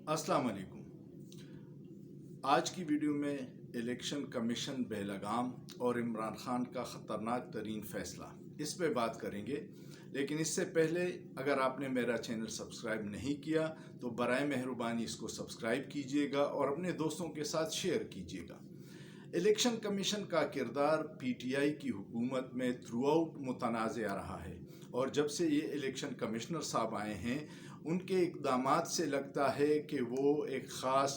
अस्सलाम वालेकुम। आज की वीडियो में इलेक्शन कमीशन बेलगाम और इमरान खान का ख़तरनाक तरीन फ़ैसला, इस पे बात करेंगे। लेकिन इससे पहले अगर आपने मेरा चैनल सब्सक्राइब नहीं किया तो बराए मेहरबानी इसको सब्सक्राइब कीजिएगा और अपने दोस्तों के साथ शेयर कीजिएगा। इलेक्शन कमीशन का किरदार पीटीआई की हुकूमत में थ्रू आउट मुतनाज़ रहा है और जब से ये इलेक्शन कमिश्नर साहब आए हैं उनके इक़दामात से लगता है कि वो एक ख़ास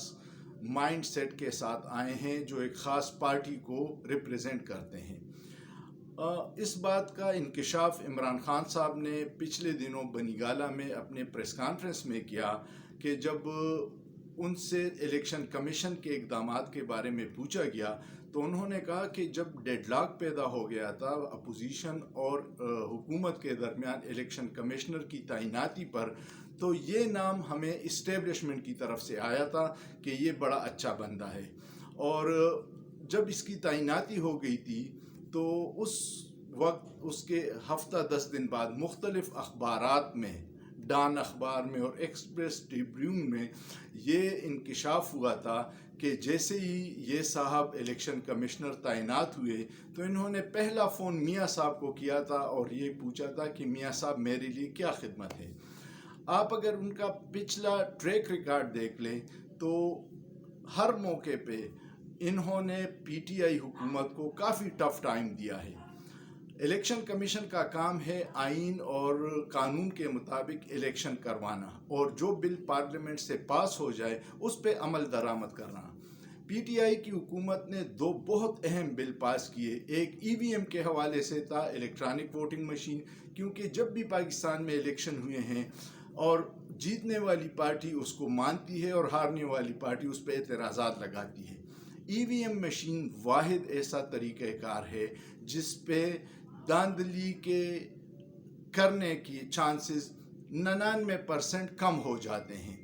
माइंड सेट के साथ आए हैं जो एक ख़ास पार्टी को रिप्रेजेंट करते हैं। इस बात का इंकशाफ इमरान खान साहब ने पिछले दिनों बनीगाला में अपने प्रेस कॉन्फ्रेंस में किया कि जब उनसे इलेक्शन कमीशन के इक़दामात के बारे में पूछा गया तो उन्होंने कहा कि जब डेडलॉक पैदा हो गया था अपोजिशन और हुकूमत के दरमियान इलेक्शन कमिश्नर की तैनाती पर, तो ये नाम हमें इस्टेब्लिशमेंट की तरफ से आया था कि ये बड़ा अच्छा बंदा है। और जब इसकी तैनाती हो गई थी तो उस वक्त उसके हफ्ता 10 दिन बाद मुख्तलिफ अखबारात में, डॉन अखबार में और एक्सप्रेस ट्रिब्यून में ये इंकशाफ हुआ था कि जैसे ही ये साहब इलेक्शन कमिश्नर तैनात हुए तो इन्होंने पहला फ़ोन मियाँ साहब को किया था और ये पूछा था कि मियाँ साहब मेरे लिए क्या खिदमत है। आप अगर उनका पिछला ट्रैक रिकॉर्ड देख लें तो हर मौके पे इन्होंने पीटीआई हुकूमत को काफ़ी टफ टाइम दिया है। इलेक्शन कमीशन का काम है आइन और कानून के मुताबिक इलेक्शन करवाना और जो बिल पार्लियामेंट से पास हो जाए उस पर अमल दरामद करना। पीटीआई की हुकूमत ने दो बहुत अहम बिल पास किए। एक ईवीएम के हवाले से था, इलेक्ट्रॉनिक वोटिंग मशीन, क्योंकि जब भी पाकिस्तान में इलेक्शन हुए हैं और जीतने वाली पार्टी उसको मानती है और हारने वाली पार्टी उस पर एतराज़ात लगाती है। ईवीएम मशीन वाहिद ऐसा तरीक़ाकार है जिस पे धांधली के करने की चांसेस 99% कम हो जाते हैं।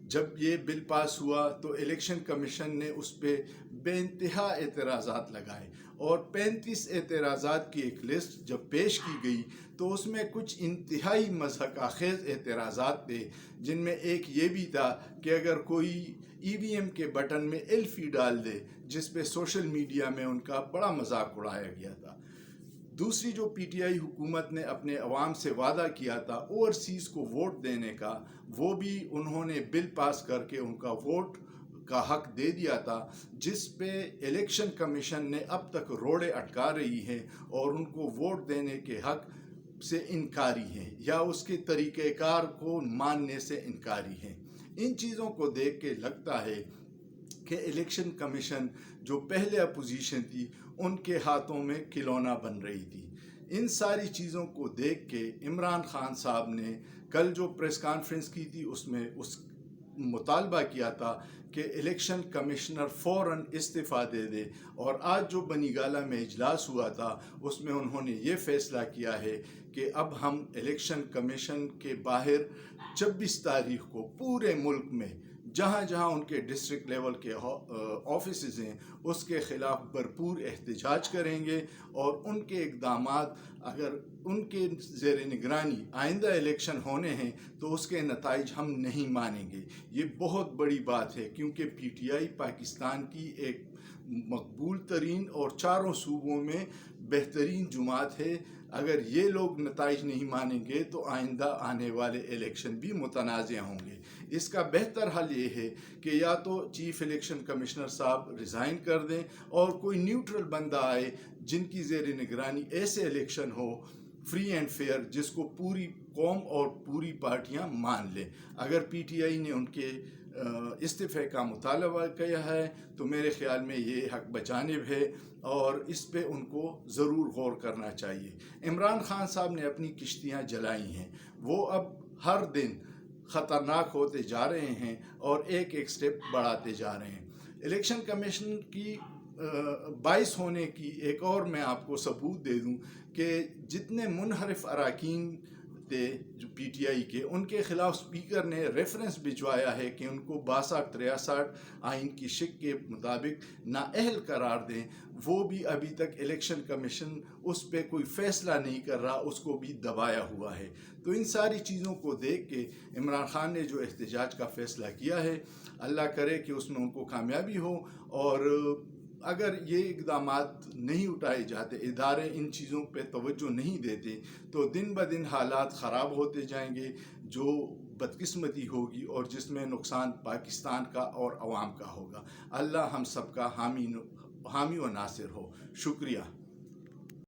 जब ये बिल पास हुआ तो इलेक्शन कमीशन ने उस पर बेइंतहा एतराज़ात लगाए और 35 एतराज़ात की एक लिस्ट जब पेश की गई तो उसमें कुछ इंतहाई मज़हक़ाखेज़ एतराज़ात थे, जिनमें एक ये भी था कि अगर कोई ईवीएम के बटन में एल्फी डाल दे, जिस पे सोशल मीडिया में उनका बड़ा मजाक उड़ाया गया था। दूसरी जो पीटीआई हुकूमत ने अपने अवाम से वादा किया था ओवरसीज़ को वोट देने का, वो भी उन्होंने बिल पास करके उनका वोट का हक दे दिया था, जिस पे इलेक्शन कमीशन ने अब तक रोड़े अटका रही है और उनको वोट देने के हक से इनकारी है या उसके तरीक़ेकार को मानने से इनकारी है। इन चीज़ों को देख के लगता है कि इलेक्शन कमीशन जो पहले अपोजिशन थी उनके हाथों में खिलौना बन रही थी। इन सारी चीज़ों को देख के इमरान खान साहब ने कल जो प्रेस कॉन्फ्रेंस की थी उसमें उस मुतालबा किया था कि इलेक्शन कमिश्नर फ़ौरन इस्तीफ़ा दे दे। और आज जो बनीगाला में इजलास हुआ था उसमें उन्होंने ये फ़ैसला किया है कि अब हम इलेक्शन कमीशन के बाहर 26 तारीख को पूरे मुल्क में जहाँ जहाँ उनके डिस्ट्रिक्ट लेवल के ऑफिसेस हैं उसके ख़िलाफ़ भरपूर एहतजाज करेंगे और उनके इक़दामात अगर उनके ज़ेर निगरानी आइंदा इलेक्शन होने हैं तो उसके नताइज हम नहीं मानेंगे। ये बहुत बड़ी बात है क्योंकि पीटीआई पाकिस्तान की एक मकबूल तरीन और चारों सूबों में बेहतरीन जमात है। अगर ये लोग नताइज नहीं मानेंगे तो आइंदा आने वाले इलेक्शन भी मुतनाज़ होंगे। इसका बेहतर हल ये है कि या तो चीफ इलेक्शन कमिश्नर साहब रिज़ाइन कर दें और कोई न्यूट्रल बंदा आए जिनकी ज़ेर निगरानी ऐसे इलेक्शन हो फ्री एंड फेयर जिसको पूरी कौम और पूरी पार्टियां मान लें। अगर पीटीआई ने उनके इस्तीफ़े का मुतालबा किया है तो मेरे ख़्याल में ये हक बजानिब है और इस पे उनको ज़रूर गौर करना चाहिए। इमरान खान साहब ने अपनी किश्तियाँ जलाई हैं, वो अब हर दिन ख़तरनाक होते जा रहे हैं और एक एक स्टेप बढ़ाते जा रहे हैं। इलेक्शन कमीशन की 22 होने की एक और मैं आपको सबूत दे दूं कि जितने मुनहरिफ अराकीन تھے جو PTI کے، ان کے خلاف اسپیکر نے ریفرنس بھجوایا ہے کہ ان کو 62-63 آئین کی شق کے مطابق نااہل قرار دیں، وہ بھی ابھی تک الیکشن کمیشن اس پہ کوئی فیصلہ نہیں کر رہا، اس کو بھی دبایا ہوا ہے۔ تو ان ساری چیزوں کو دیکھ کے عمران خان نے جو احتجاج کا فیصلہ کیا ہے، اللہ کرے کہ اس میں ان کو کامیابی ہو، اور اگر یہ اقدامات نہیں اٹھائے جاتے، ادارے ان چیزوں پہ توجہ نہیں دیتے، تو دن بدن حالات خراب ہوتے جائیں گے، جو بدقسمتی ہوگی اور جس میں نقصان پاکستان کا اور عوام کا ہوگا۔ اللہ ہم سب کا حامی و ناصر ہو۔ شکریہ۔